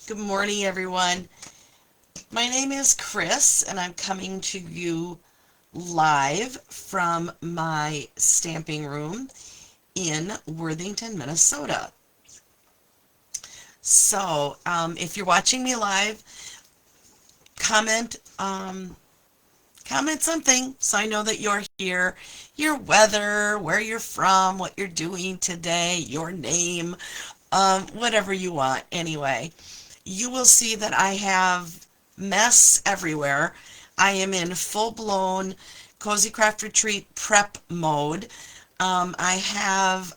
Good morning, everyone. My name is Chris, and I'm coming to you live from my stamping room in Worthington, Minnesota. So, if you're watching me live, comment, comment something so I know that you're here. Your weather, where you're from, what you're doing today, your name, whatever you want. Anyway, you will see that I have mess everywhere. I am in full-blown Cozy Craft Retreat prep mode. I have,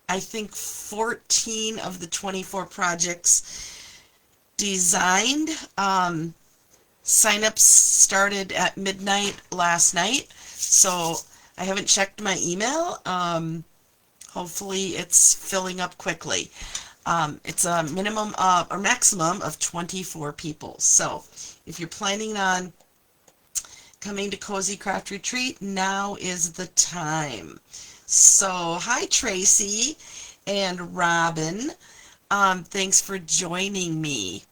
I think, 14 of the 24 projects designed. Sign-ups started at midnight last night, so I haven't checked my email. Hopefully it's filling up quickly. It's a minimum of, or maximum of 24 people. So if you're planning on coming to Cozy Craft Retreat, now is the time. So hi Tracy and Robin. Thanks for joining me.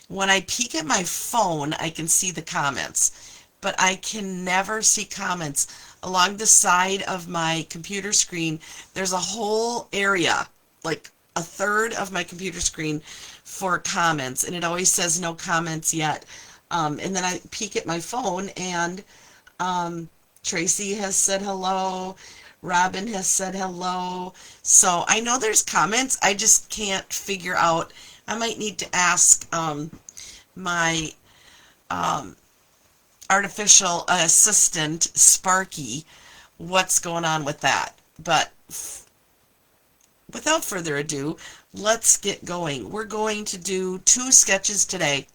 When I peek at my phone, I can see the comments, but I can never see comments. Along the side of my computer screen, there's a whole area, like a third of my computer screen for comments, and it always says no comments yet. And then I peek at my phone, and Tracy has said hello. Robin has said hello. So I know there's comments. I just can't figure out. I might need to ask my artificial assistant, Sparky, what's going on with that. But without further ado, let's get going. We're going to do 2 sketches today.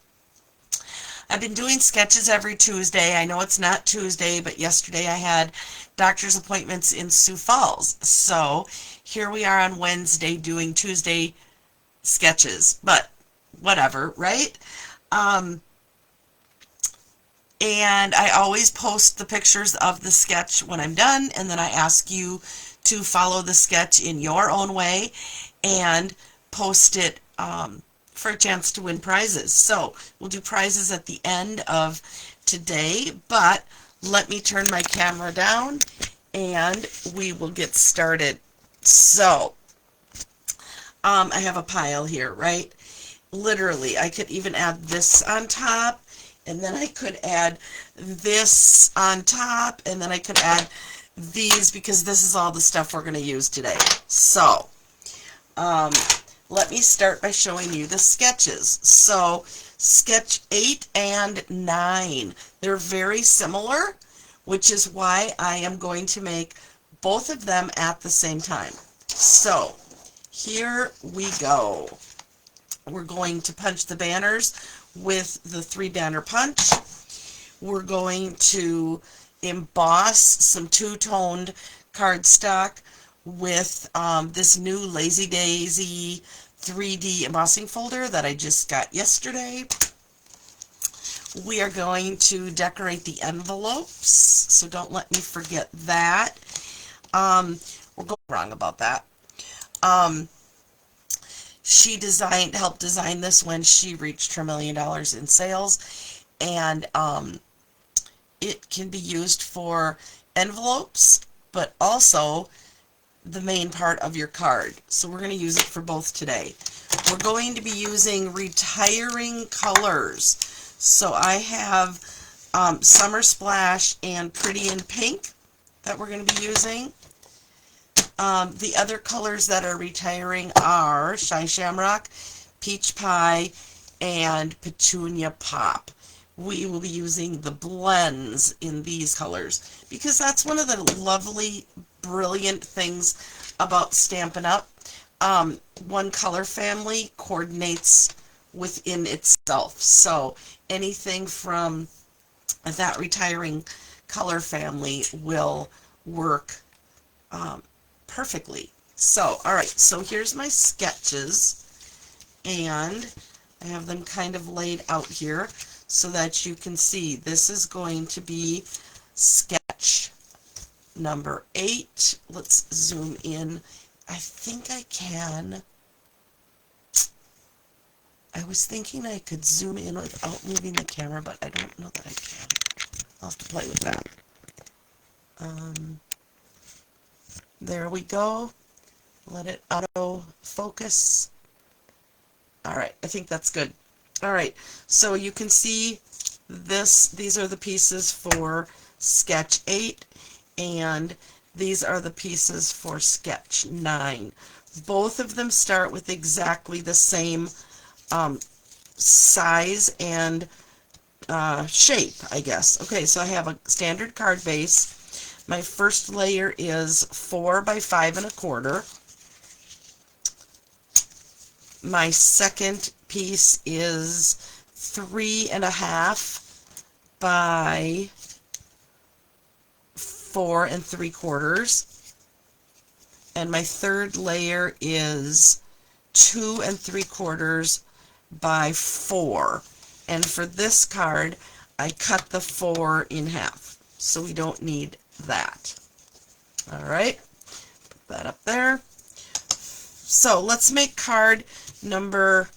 I've been doing sketches every Tuesday. I know it's not Tuesday, but yesterday I had doctor's appointments in Sioux Falls. So here we are on Wednesday doing Tuesday sketches, but whatever, right? And I always post the pictures of the sketch when I'm done, and then I ask you to follow the sketch in your own way and post it for a chance to win prizes. So we'll do prizes at the end of today, but let me turn my camera down and we will get started. So I have a pile here, right? Literally, I could even add this on top, and then I could add this on top, and then I could add these, because this is all the stuff we're going to use today. So, let me start by showing you the sketches. So, sketch 8 and 9. They're very similar, which is why I am going to make both of them at the same time. So, here we go. We're going to punch the banners with the 3-banner punch. We're going to emboss some 2-toned cardstock with this new Lazy Daisy 3D embossing folder that I just got yesterday. We are going to decorate the envelopes, so don't let me forget that. We're going wrong about that. She helped design this when she reached her $1 million in sales, and it can be used for envelopes, but also the main part of your card. So we're going to use it for both today. We're going to be using retiring colors. So I have Summer Splash and Pretty in Pink that we're going to be using. The other colors that are retiring are Shy Shamrock, Peach Pie, and Petunia Pop. We will be using the blends in these colors because that's one of the lovely, brilliant things about Stampin' Up. One color family coordinates within itself. So anything from that retiring color family will work perfectly. So, alright, so here's my sketches, and I have them kind of laid out here so that you can see. This is going to be sketch number 8. Let's zoom in. I think I can. I was thinking I could zoom in without moving the camera, but I don't know that I can. I'll have to play with that. There we go. Let it auto focus. All right, I think that's good. All right, so you can see these are the pieces for sketch 8, and these are the pieces for sketch 9. Both of them start with exactly the same size and shape, I guess. Okay, so I have a standard card base. My first layer is 4 by 5 1/4. My second piece is 3 1/2 by 4 3/4. And my third layer is 2 3/4 by 4. And for this card, I cut the 4 in half, so we don't need that. All right, put that up there. So let's make card number,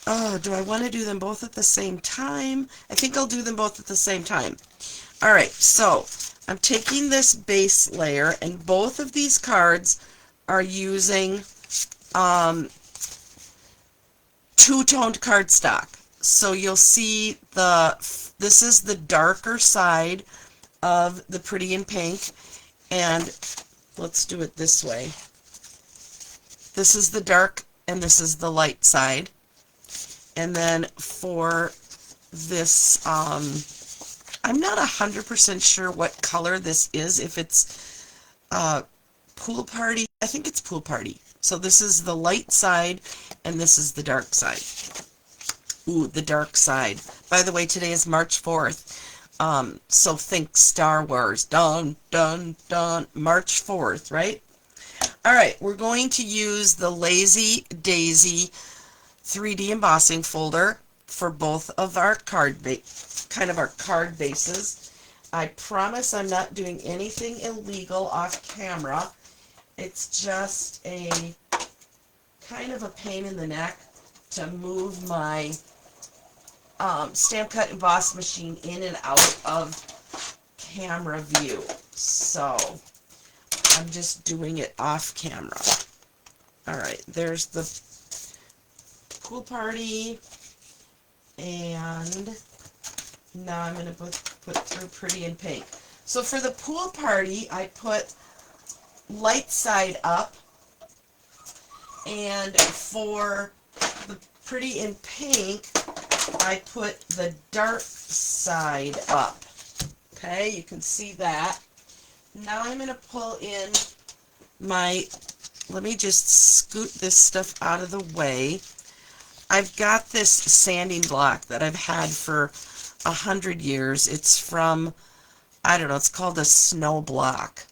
oh, do I want to do them both at the same time? I think I'll do them both at the same time. All right, so I'm taking this base layer, and both of these cards are using two-toned cardstock. So you'll see this is the darker side of the Pretty in Pink, and let's do it this way. This is the dark and this is the light side. And then for this, I'm not 100% sure what color this is, if it's Pool Party. I think it's Pool Party. So this is the light side and this is the dark side. Ooh, the dark side. By the way, today is March 4th. So think Star Wars. Dun, dun, dun. March 4th, right? All right, we're going to use the Lazy Daisy 3D embossing folder for both of our card bases. I promise I'm not doing anything illegal off camera. It's just a kind of a pain in the neck to move my stamp cut emboss machine in and out of camera view. So I'm just doing it off camera. All right, there's the Pool Party, and now I'm going to put through Pretty in Pink. So for the Pool Party, I put light side up, and for the Pretty in Pink, I put the dark side up. Okay, you can see that. Now I'm going to pull in my, let me just scoot this stuff out of the way. I've got this sanding block that I've had for 100 years. It's from, I don't know, it's called a snow block.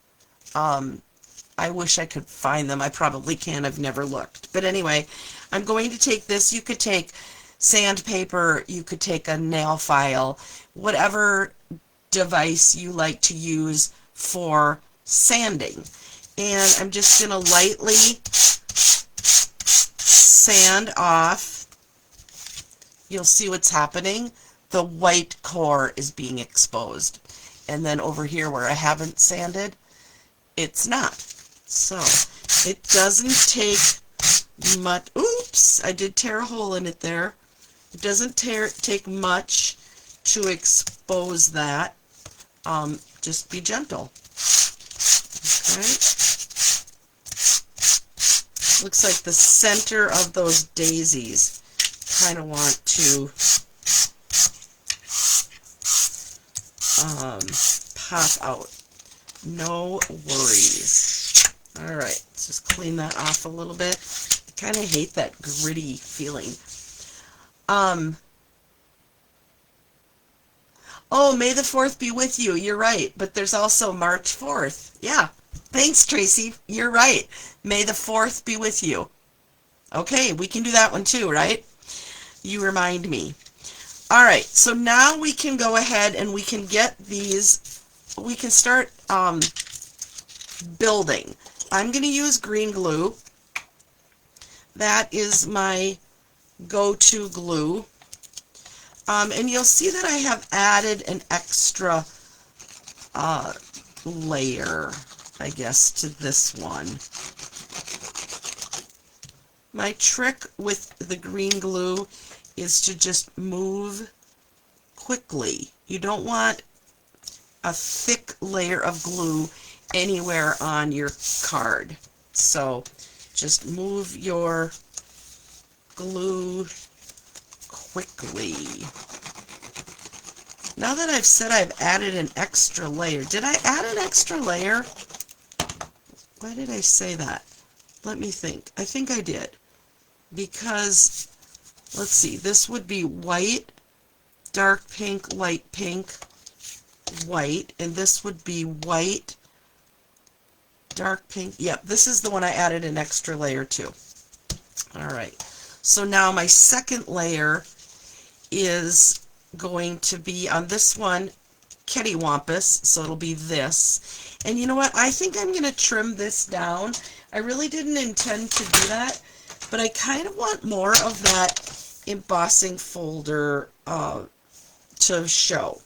I wish I could find them. I probably can. I've never looked. But anyway, I'm going to take this. You could take sandpaper. You could take a nail file. Whatever device you like to use for sanding. And I'm just going to lightly sand off. You'll see what's happening. The white core is being exposed. And then over here where I haven't sanded, it's not. So it doesn't take much. Oops, I did tear a hole in it there. It doesn't take much to expose that. Just be gentle. Okay. Looks like the center of those daisies kind of want to pop out. No worries. All right, let's just clean that off a little bit. I kind of hate that gritty feeling. Oh, May the 4th be with you. You're right, but there's also March 4th. Yeah, thanks, Tracy. You're right. May the 4th be with you. Okay, we can do that one too, right? You remind me. All right, so now we can go ahead and we can get these, we can start building. I'm going to use green glue. That is my go-to glue. And you'll see that I have added an extra layer, I guess, to this one. My trick with the green glue is to just move quickly. You don't want a thick layer of glue anywhere on your card. So just move your glue quickly. Now that I've said I've added an extra layer, did I add an extra layer? Why did I say that? Let me think. I think I did. Because, let's see, this would be white, dark pink, light pink, white, and this would be white, dark pink. Yep, this is the one I added an extra layer to. Alright, so now my second layer is going to be on this one, Kettywampus, so it'll be this. And you know what, I think I'm going to trim this down. I really didn't intend to do that, but I kind of want more of that embossing folder to show.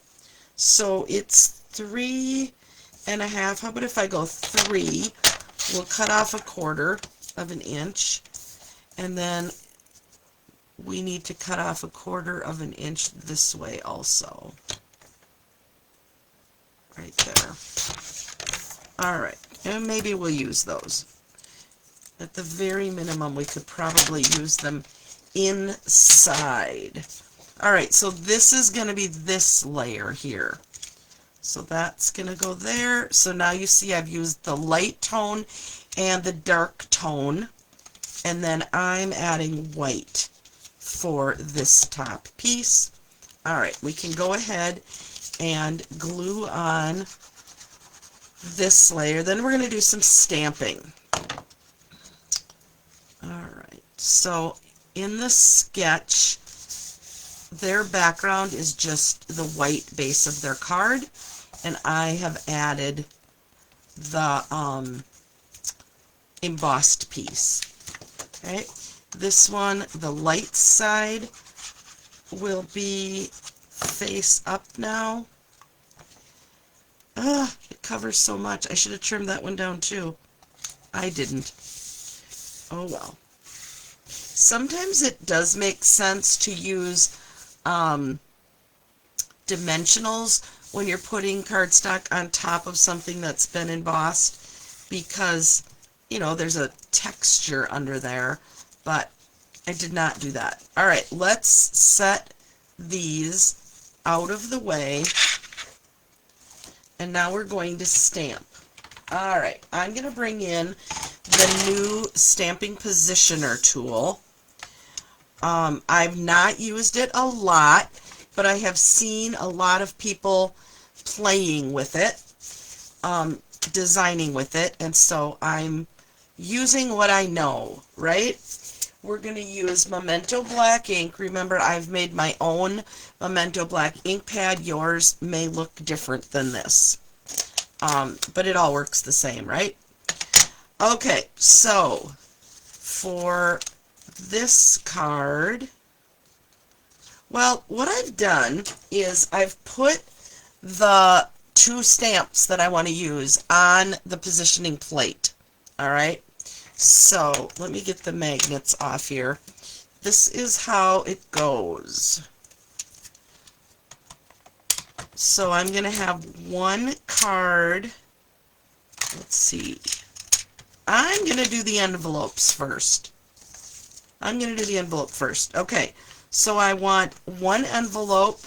So it's 3.5. How about if I go 3? We'll cut off 1/4 of an inch, and then we need to cut off 1/4 of an inch this way also. Right there. Alright, and maybe we'll use those. At the very minimum, we could probably use them inside. Alright, so this is going to be this layer here. So that's going to go there. So now you see I've used the light tone and the dark tone. And then I'm adding white for this top piece. Alright, we can go ahead and glue on this layer. Then we're going to do some stamping. Alright, so in the sketch, their background is just the white base of their card, and I have added the embossed piece. Okay, this one, the light side, will be face up now. It covers so much. I should have trimmed that one down too. I didn't. Oh well. Sometimes it does make sense to use dimensionals when you're putting cardstock on top of something that's been embossed, because, you know, there's a texture under there, but I did not do that. Alright, let's set these out of the way, and now we're going to stamp. Alright, I'm going to bring in the new Stamping Positioner tool. I've not used it a lot, but I have seen a lot of people playing with it, designing with it, and so I'm using what I know, right? We're going to use Memento Black ink. Remember, I've made my own Memento Black ink pad. Yours may look different than this, but it all works the same, right? Okay, so for this card, well, what I've done is I've put the 2 stamps that I want to use on the positioning plate. Alright, so let me get the magnets off here. This is how it goes. So I'm going to have one card. Let's see. I'm going to do the envelopes first. Okay, so I want one envelope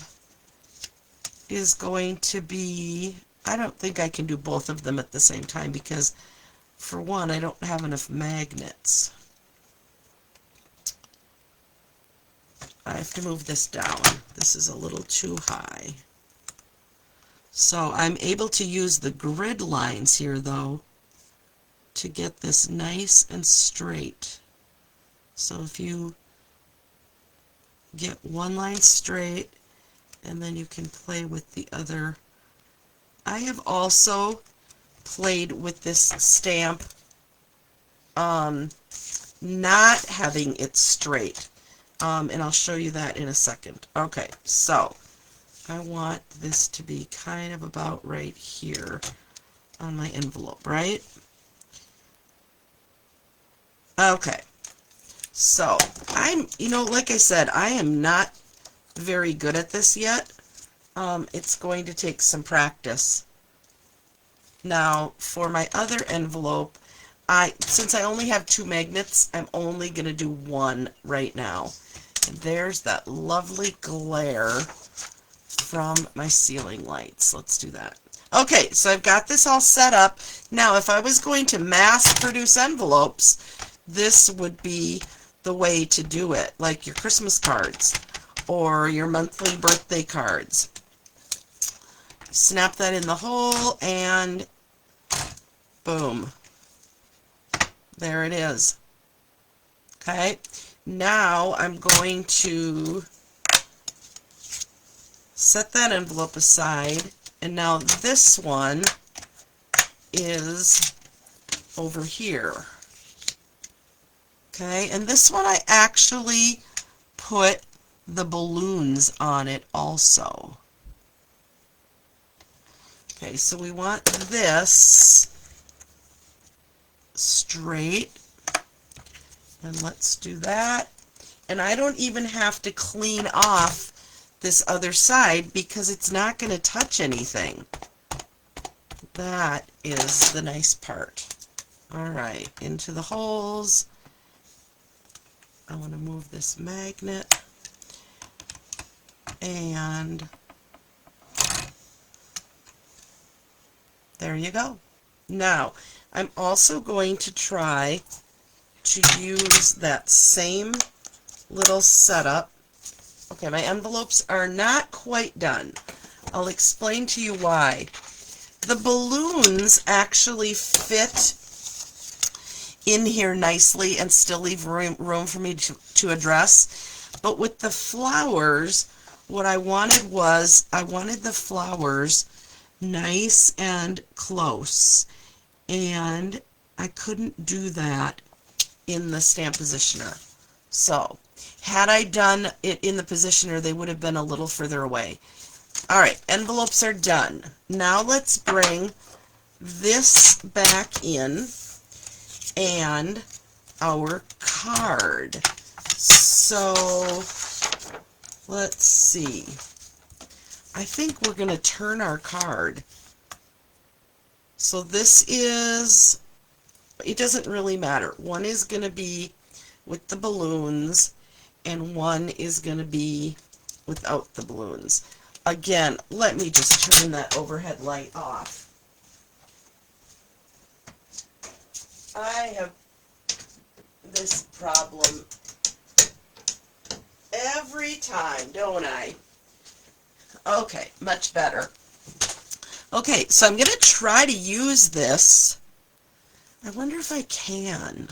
is going to be, I don't think I can do both of them at the same time because, for one, I don't have enough magnets. I have to move this down. This is a little too high. So I'm able to use the grid lines here, though, to get this nice and straight. So if you get one line straight, and then you can play with the other. I have also played with this stamp not having it straight. and I'll show you that in a second. Okay, so I want this to be kind of about right here on my envelope, right? Okay, so like I said, I am not very good at this yet. It's going to take some practice. Now, for my other envelope, since I only have 2 magnets, I'm only going to do 1 right now. And there's that lovely glare from my ceiling lights. Let's do that. Okay, so I've got this all set up. Now, if I was going to mass produce envelopes, this would be the way to do it, like your Christmas cards or your monthly birthday cards. Snap that in the hole and boom. There it is. Okay, now I'm going to set that envelope aside, and now this one is over here. Okay, and this one I actually put the balloons on it also. Okay, so we want this straight, and let's do that. And I don't even have to clean off this other side because it's not going to touch anything. That is the nice part. Alright, into the holes. I want to move this magnet, and there you go. Now, I'm also going to try to use that same little setup. Okay, my envelopes are not quite done. I'll explain to you why. The balloons actually fit in here nicely and still leave room for me to address. But with the flowers, what I wanted was, I wanted the flowers nice and close. And I couldn't do that in the stamp positioner. So, had I done it in the positioner, they would have been a little further away. Alright, envelopes are done. Now let's bring this back in and our card. So, let's see. I think we're going to turn our card. So this is, it doesn't really matter. One is going to be with the balloons, and one is going to be without the balloons. Again, let me just turn that overhead light off. I have this problem every time, don't I? Okay, much better. Okay, so I'm going to try to use this. I wonder if I can.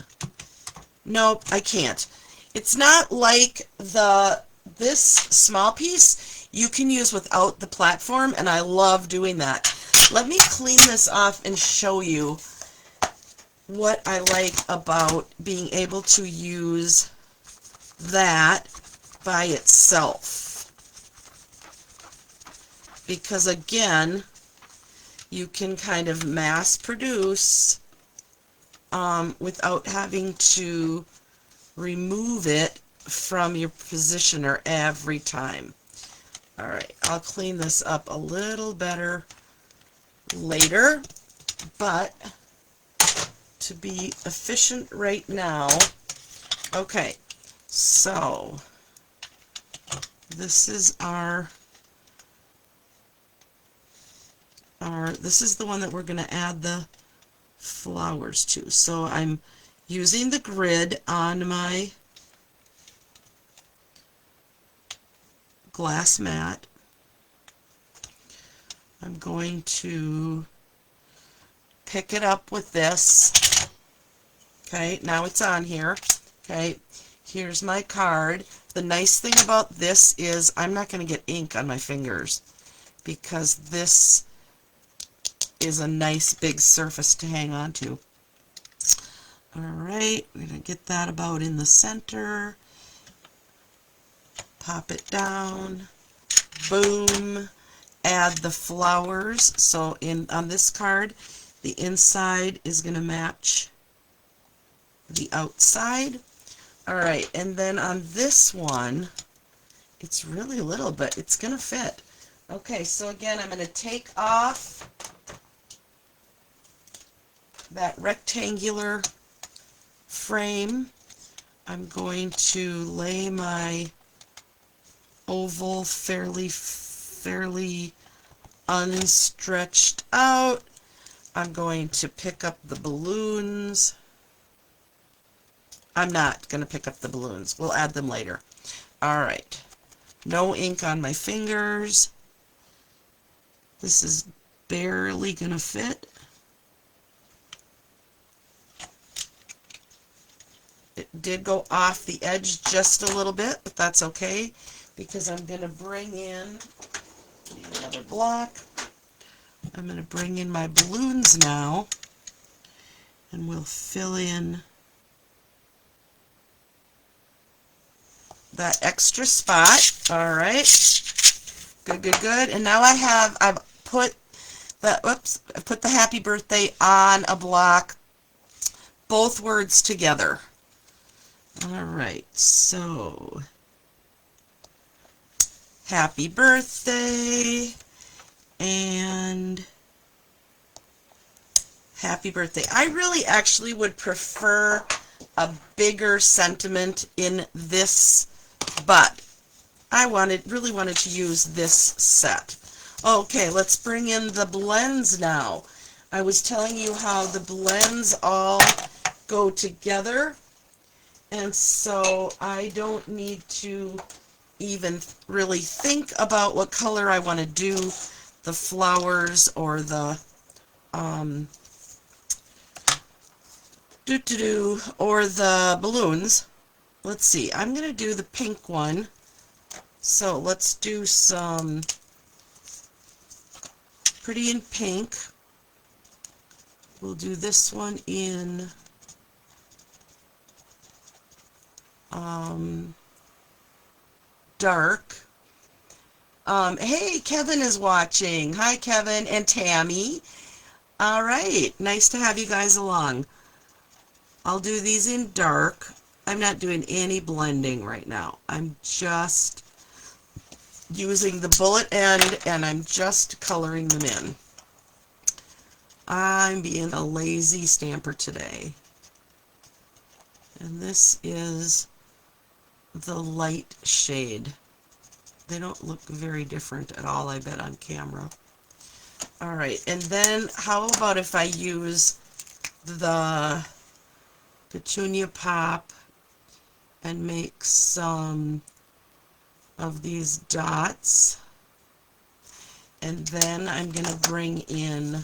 Nope, I can't. It's not like this small piece you can use without the platform, and I love doing that. Let me clean this off and show you what I like about being able to use that by itself. Because again, you can kind of mass produce without having to remove it from your positioner every time. Alright, I'll clean this up a little better later, but to be efficient right now, okay, so this is this is the one that we're going to add the flowers to. So I'm using the grid on my glass mat. I'm going to pick it up with this. Okay, now it's on here. Okay, here's my card. The nice thing about this is I'm not going to get ink on my fingers because this is a nice big surface to hang on to. Alright, we're going to get that about in the center. pop it down, boom, add the flowers. So on this card, the inside is going to match the outside. Alright, and then on this one, it's really little, but it's going to fit. Okay, so again, I'm going to take off that rectangular frame. I'm going to lay my oval fairly unstretched out. I'm going to pick up the balloons. I'm not going to pick up the balloons. We'll add them later. Alright. No ink on my fingers. This is barely going to fit. It did go off the edge just a little bit, but that's okay because I'm going to bring in another block. I'm going to bring in my balloons now, and we'll fill in that extra spot. All right, good, good, good. And now I've put the happy birthday on a block, both words together. All right, so happy birthday and happy birthday. I really actually would prefer a bigger sentiment in this, but I really wanted to use this set. Okay, let's bring in the blends now. I was telling you how the blends all go together, and so I don't need to even really think about what color I want to do the flowers or the or the balloons. Let's see, I'm going to do the pink one. So let's do some Pretty in Pink. We'll do this one in dark. Hey, Kevin is watching. Hi, Kevin and Tammy. All right, nice to have you guys along. I'll do these in dark. I'm not doing any blending right now. I'm just using the bullet end and I'm just coloring them in. I'm being a lazy stamper today. And this is the light shade. They don't look very different at all, I bet, on camera. Alright, and then how about if I use the Petunia Pop and make some of these dots, and then I'm going to bring in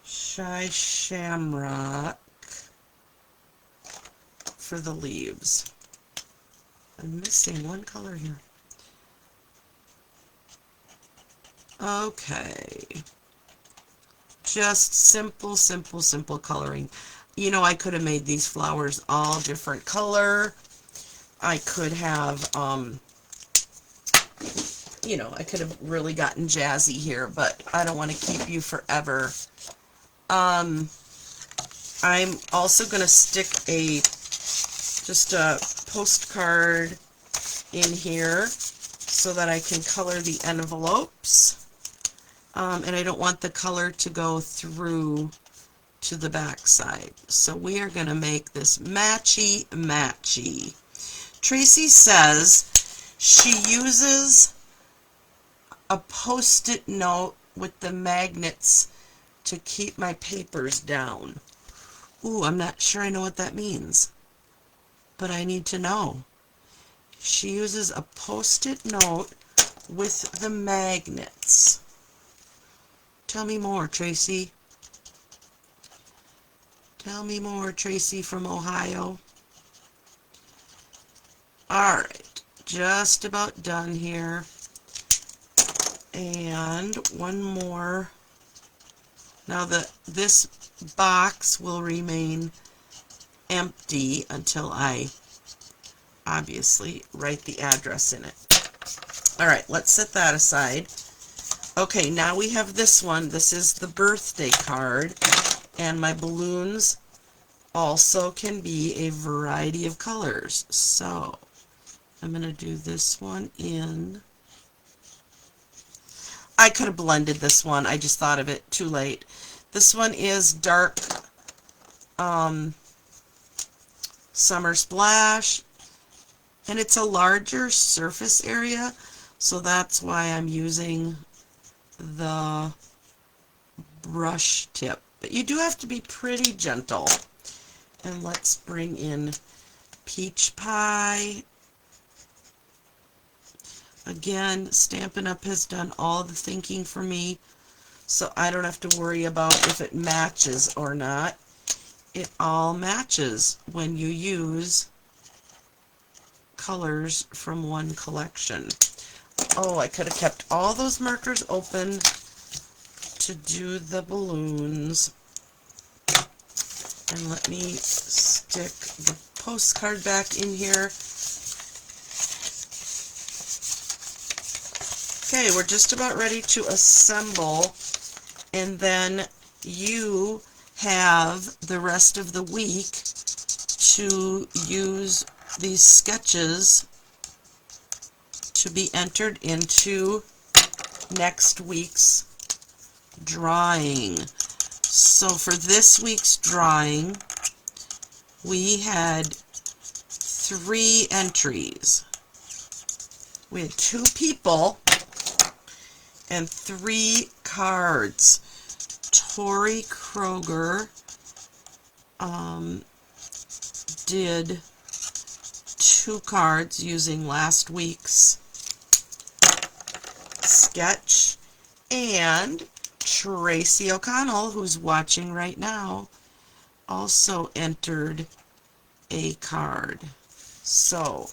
Shy Shamrock for the leaves. I'm missing one color here. Okay. Just simple, simple, simple coloring. You know, I could have made these flowers all different color. I could have, you know, I could have really gotten jazzy here, but I don't want to keep you forever. I'm also going to stick just a postcard in here so that I can color the envelopes. And I don't want the color to go through to the back side. So we are going to make this matchy matchy. Tracy says she uses a post-it note with the magnets to keep my papers down. Ooh, I'm not sure I know what that means, but I need to know. She uses a post-it note with the magnets. Tell me more, Tracy. Tell me more, Tracy from Ohio. Alright, just about done here. And one more. Now this box will remain empty until I obviously write the address in it. Alright, let's set that aside. Okay, now we have this one. This is the birthday card, and my balloons also can be a variety of colors. So I'm going to do this one in. I could have blended this one. I just thought of it too late. This one is dark Summer Splash, and it's a larger surface area, so that's why I'm using the brush tip. But you do have to be pretty gentle. And let's bring in Peach Pie. Again, Stampin' Up! Has done all the thinking for me, so I don't have to worry about if it matches or not. It all matches when you use colors from one collection. Oh, I could have kept all those markers open to do the balloons. And let me stick the postcard back in here. Okay, we're just about ready to assemble, and then you have the rest of the week to use these sketches to be entered into next week's drawing. So for this week's drawing, we had 3 entries. We had 2 people and 3 cards. Tori Kroger did 2 cards using last week's sketch, and Tracy O'Connell, who's watching right now, also entered a card. So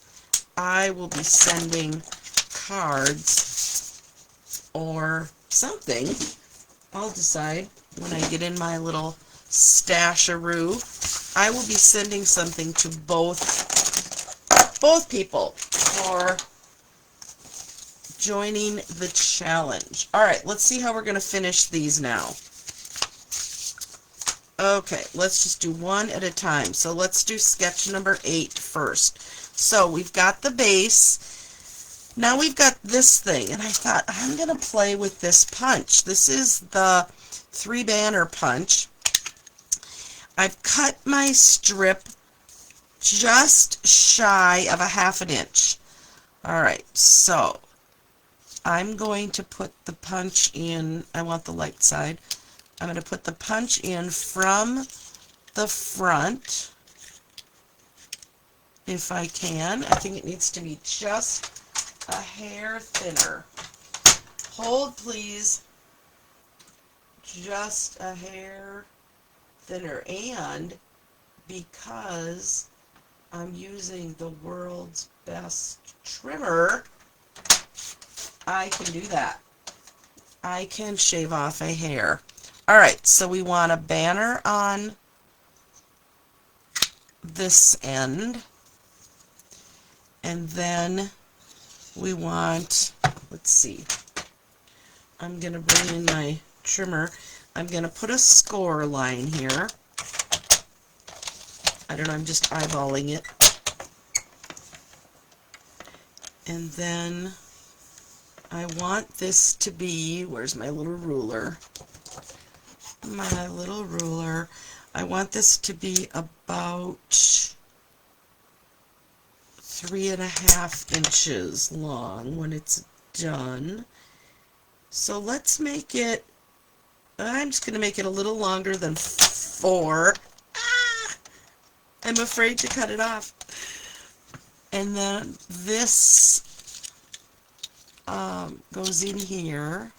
I will be sending cards or something. I'll decide when I get in my little stasharoo. I will be sending something to both people for joining the challenge. Alright, let's see how we're going to finish these now. Okay, let's just do one at a time. So let's do sketch number 8 first. So we've got the base. Now we've got this thing, and I thought I'm going to play with this punch. This is the 3 banner punch. I've cut my strip just shy of a 1/2 inch. Alright, so I'm going to put the punch in. I want the light side. I'm going to put the punch in from the front, if I can. I think it needs to be just a hair thinner. Hold, please. Just a hair thinner. And because I'm using the world's best trimmer, I can do that. I can shave off a hair. Alright, so we want a banner on this end, and then we want, let's see, I'm going to bring in my trimmer. I'm going to put a score line here. I don't know, I'm just eyeballing it. And then I want this to be, where's my little ruler? My little ruler. I want this to be about 3.5 inches long when it's done. So let's make it, I'm just going to make it a little longer than 4. Ah! I'm afraid to cut it off. And then this goes in here.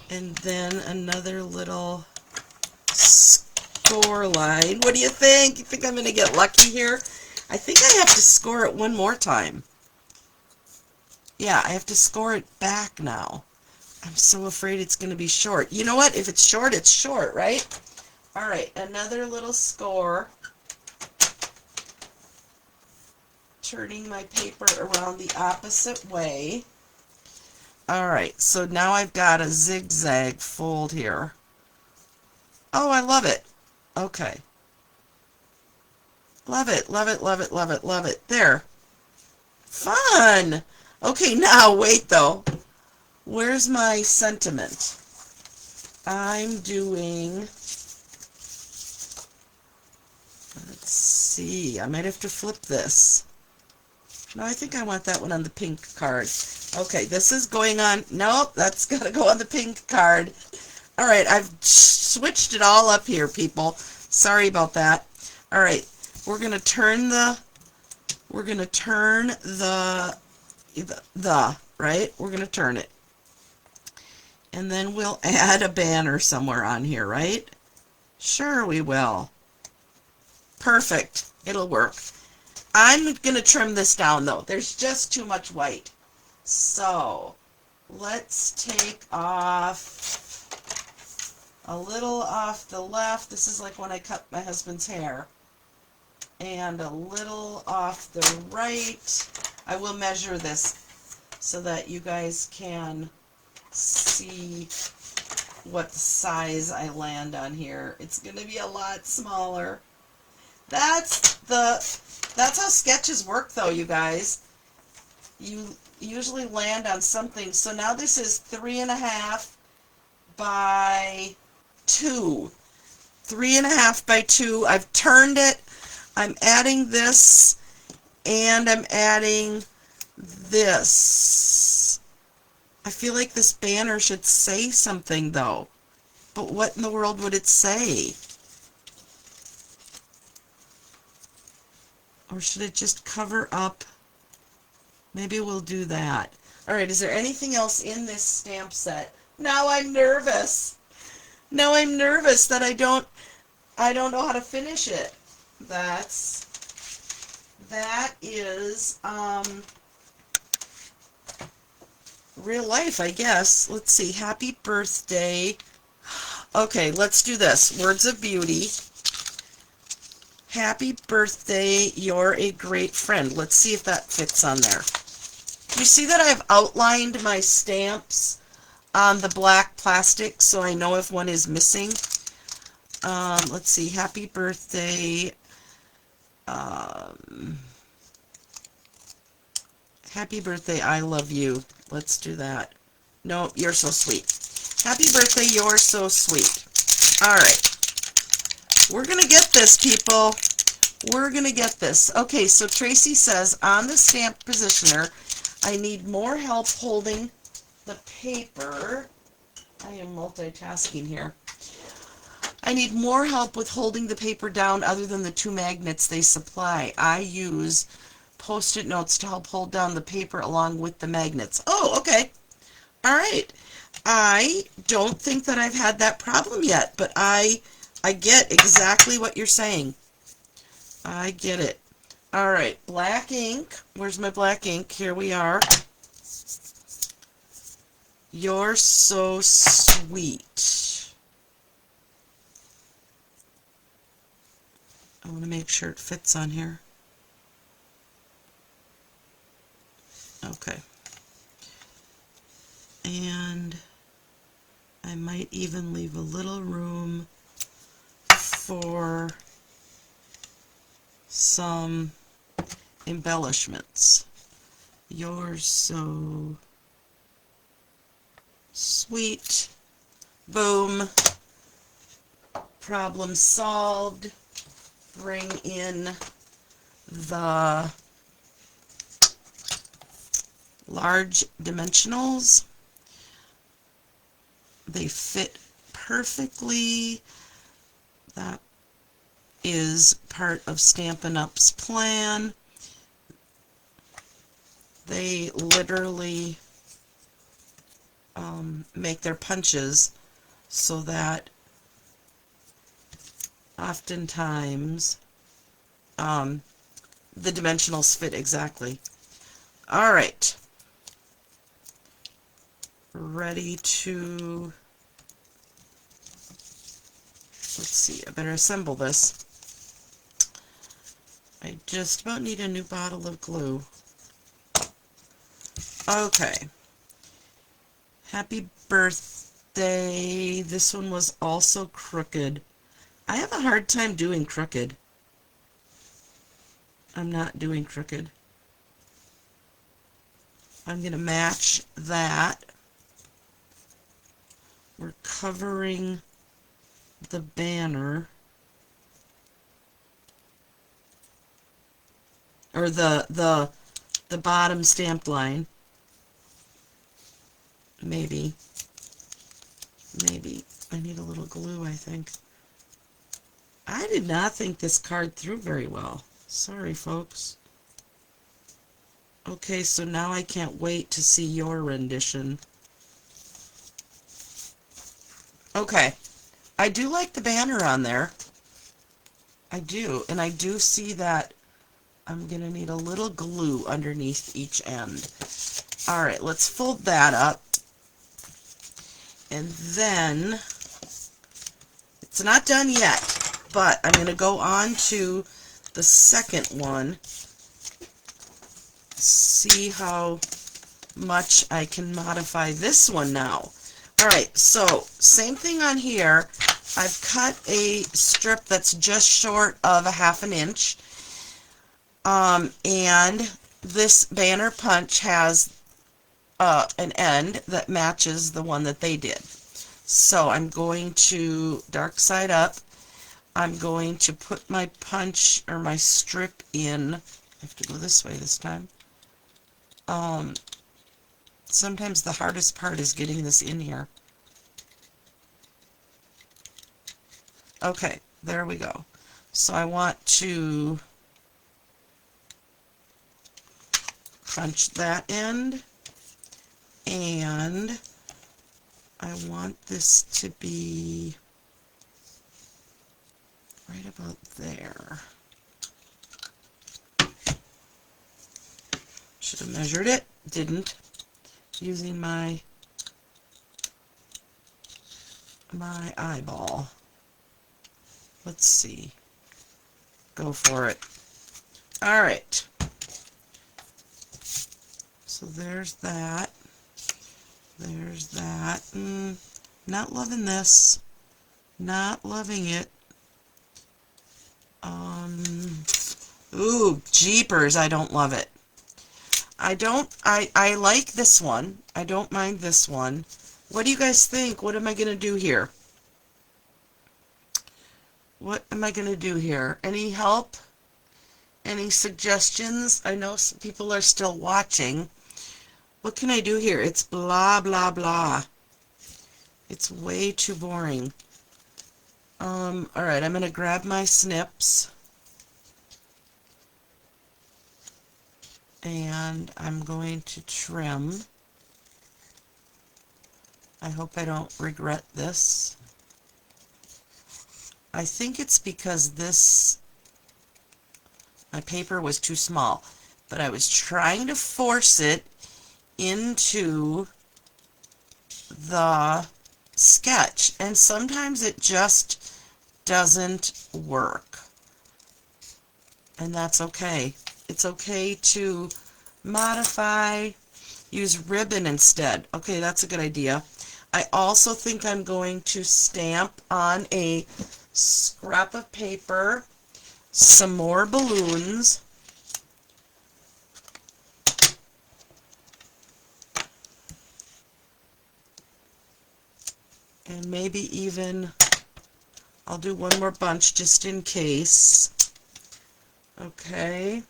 And then another little score line. What do you think? You think I'm going to get lucky here? I think I have to score it one more time. Yeah, I have to score it back now. I'm so afraid it's going to be short. You know what? If it's short, right? Alright, another little score. turning my paper around the opposite way. Alright, so now I've got a zigzag fold here. Oh, I love it. Okay. Love it, love it, love it, love it, love it. There. Fun! Okay, now wait though. Where's my sentiment? I'm doing... Let's see. I might have to flip this. No, I think I want that one on the pink card. Okay, this is going on... Nope, that's got to go on the pink card. Alright, I've switched it all up here, people. Sorry about that. Alright, we're going to turn the... We're going to turn right? We're going to turn it. And then we'll add a banner somewhere on here, right? Sure we will. Perfect. It'll work. I'm going to trim this down, though. There's just too much white. So, let's take off a little off the left. This is like when I cut my husband's hair. And a little off the right. I will measure this so that you guys can see what size I land on here. It's going to be a lot smaller. That's how sketches work, though, you guys. You usually land on something. So now this is 3.5 by 2. 3.5 by 2. I've turned it. I'm adding this, and I'm adding this. I feel like this banner should say something, though. But what in the world would it say? Or should it just cover up? Maybe we'll do that. Alright, is there anything else in this stamp set? Now I'm nervous. Now I'm nervous that I don't know how to finish it. That is real life, I guess. Let's see. Happy birthday. Okay, let's do this. Words of beauty. Happy birthday, you're a great friend. Let's see if that fits on there. You see that I've outlined my stamps on the black plastic so I know if one is missing. Let's see. Happy birthday. Happy birthday, I love you. Let's do that. No, you're so sweet. Happy birthday, you're so sweet. Alright. We're going to get this, people. We're going to get this. Okay, so Tracy says, on the stamp positioner, I need more help holding the paper. I am multitasking here. I need more help with holding the paper down other than the 2 magnets they supply. I use Post-it notes to help hold down the paper along with the magnets. Oh, okay. All right. I don't think that I've had that problem yet, but I get exactly what you're saying. I get it. All right, black ink. Where's my black ink? Here we are. You're so sweet. I want to make sure it fits on here. Okay. And I might even leave a little room for some embellishments. You're so sweet. Boom. Problem solved. Bring in the large dimensionals. They fit perfectly. That is part of Stampin' Up's plan. They literally make their punches so that oftentimes the dimensionals fit exactly. All right. Ready to, let's see, I better assemble this. I just about need a new bottle of glue. Okay. Happy birthday. This one was also crooked. I have a hard time doing crooked. I'm not doing crooked. I'm going to match that. We're covering the banner. Or the bottom stamped line. Maybe. I need a little glue, I think. I did not think this card through very well. Sorry, folks. Okay, so now I can't wait to see your rendition. Okay. I do like the banner on there. I do. And I do see that I'm going to need a little glue underneath each end. Alright, let's fold that up. And then, it's not done yet, but I'm going to go on to the second one. See how much I can modify this one now. Alright, so same thing on here. I've cut a strip that's just short of a ½ inch. And this banner punch has an end that matches the one that they did. So I'm going to dark side up. I'm going to put my punch or my strip in. I have to go this way this time. Sometimes the hardest part is getting this in here. Okay, there we go. So I want to punch that end, and I want this to be right about there. Should have measured it, didn't, using my eyeball. Let's see. Go for it. Alright. So there's that. There's that. Not loving this. Not loving it. Ooh, jeepers, I don't love it. I like this one. I don't mind this one. What do you guys think? What am I going to do here? What am I going to do here? Any help? Any suggestions? I know some people are still watching. What can I do here? It's blah, blah, blah. It's way too boring. Alright, I'm going to grab my snips. And I'm going to trim. I hope I don't regret this. I think it's because my paper was too small, but I was trying to force it into the sketch, and sometimes it just doesn't work, and that's okay. It's okay to modify, use ribbon instead. Okay, that's a good idea. I also think I'm going to stamp on a scrap of paper some more balloons. And maybe even I'll do one more bunch just in case. Okay,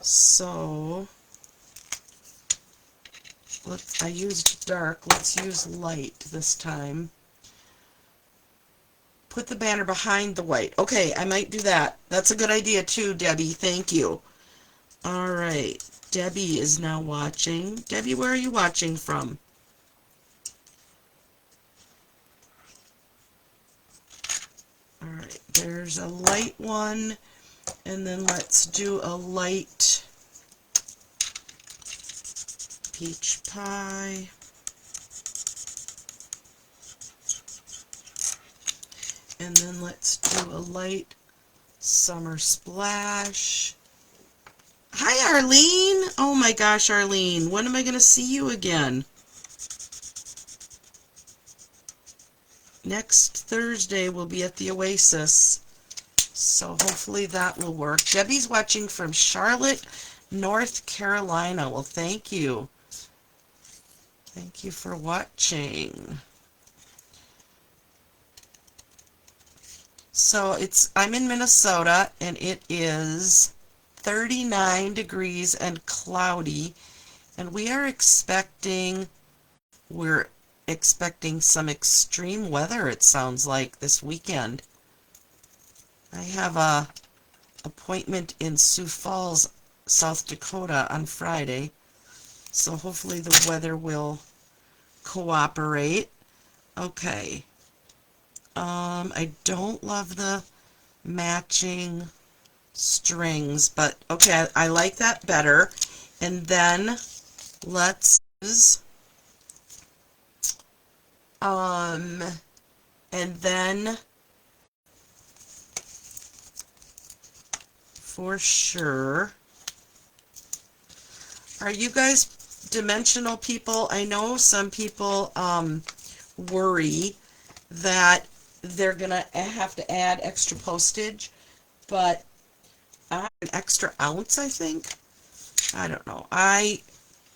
so I used dark, let's use light this time. Put the banner behind the white. Okay, I might do that. That's a good idea too, Debbie. Thank you. Alright, Debbie is now watching. Debbie, where are you watching from? Alright, there's a light one, and then let's do a light peach pie. And then let's do a light Summer Splash. Hi, Arlene. Oh my gosh, Arlene. When am I going to see you again? Next Thursday we'll be at the Oasis. So hopefully that will work. Debbie's watching from Charlotte, North Carolina. Well, thank you. Thank you for watching. So I'm in Minnesota and it is 39 degrees and cloudy, and we're expecting some extreme weather, it sounds like, this weekend. I have a appointment in Sioux Falls, South Dakota on Friday, so hopefully the weather will cooperate. Okay. I don't love the matching strings, but okay, I like that better. And then let's and then for sure, are you guys dimensional people? I know some people worry that they're gonna have to add extra postage, but an extra ounce, I think. I don't know. I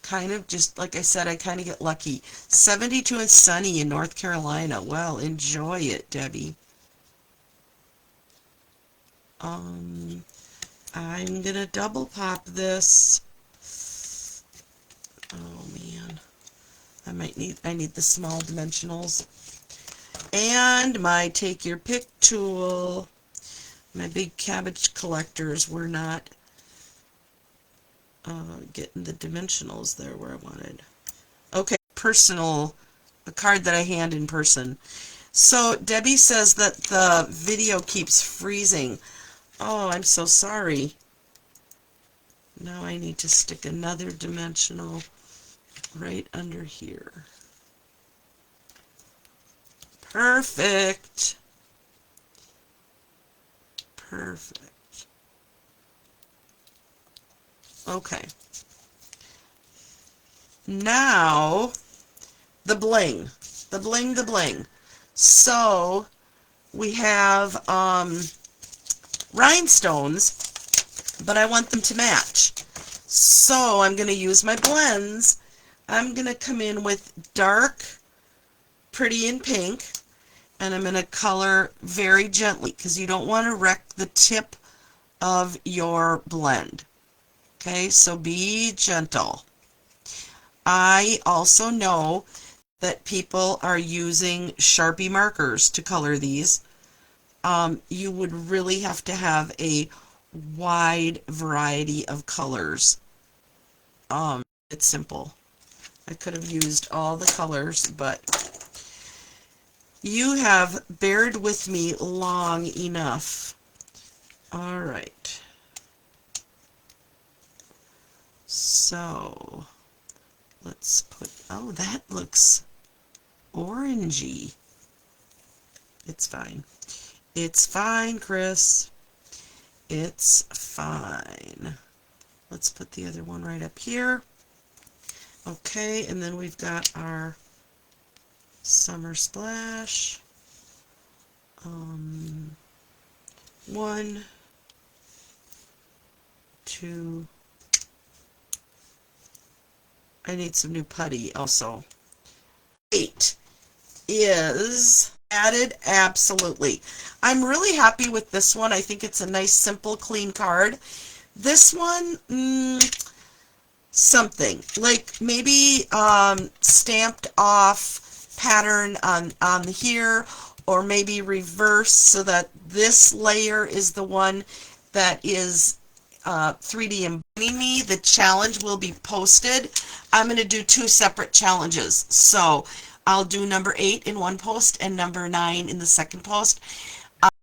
kind of just, like I said, I kind of get lucky. 72 and sunny in North Carolina. Well, enjoy it, Debbie. I'm gonna double pop this. Oh man, I need the small dimensionals and my take your pick tool. My big cabbage collectors were not getting the dimensionals there where I wanted. Okay, a card that I hand in person. So Debbie says that the video keeps freezing. Oh, I'm so sorry. Now I need to stick another dimensional right under here. Perfect. Perfect. Okay. Now, the bling. The bling, the bling. So, we have rhinestones, but I want them to match. So, I'm going to use my blends. I'm going to come in with dark, pretty in pink, and I'm going to color very gently because you don't want to wreck the tip of your blend. Okay, so be gentle. I also know that people are using Sharpie markers to color these. You would really have to have a wide variety of colors. It's simple. I could have used all the colors, but you have bared with me long enough. All right. So, let's put, oh, that looks orangey. It's fine. It's fine, Chris. It's fine. Let's put the other one right up here. Okay, and then we've got our Summer Splash. 1, 2. I need some new putty also. 8 is added, absolutely. I'm really happy with this one. I think it's a nice, simple, clean card. This one, something like maybe stamped off pattern on here, or maybe reverse so that this layer is the one that is 3D embossing me. The challenge will be posted. I'm going to do 2 separate challenges. So I'll do number 8 in one post and number 9 in the second post.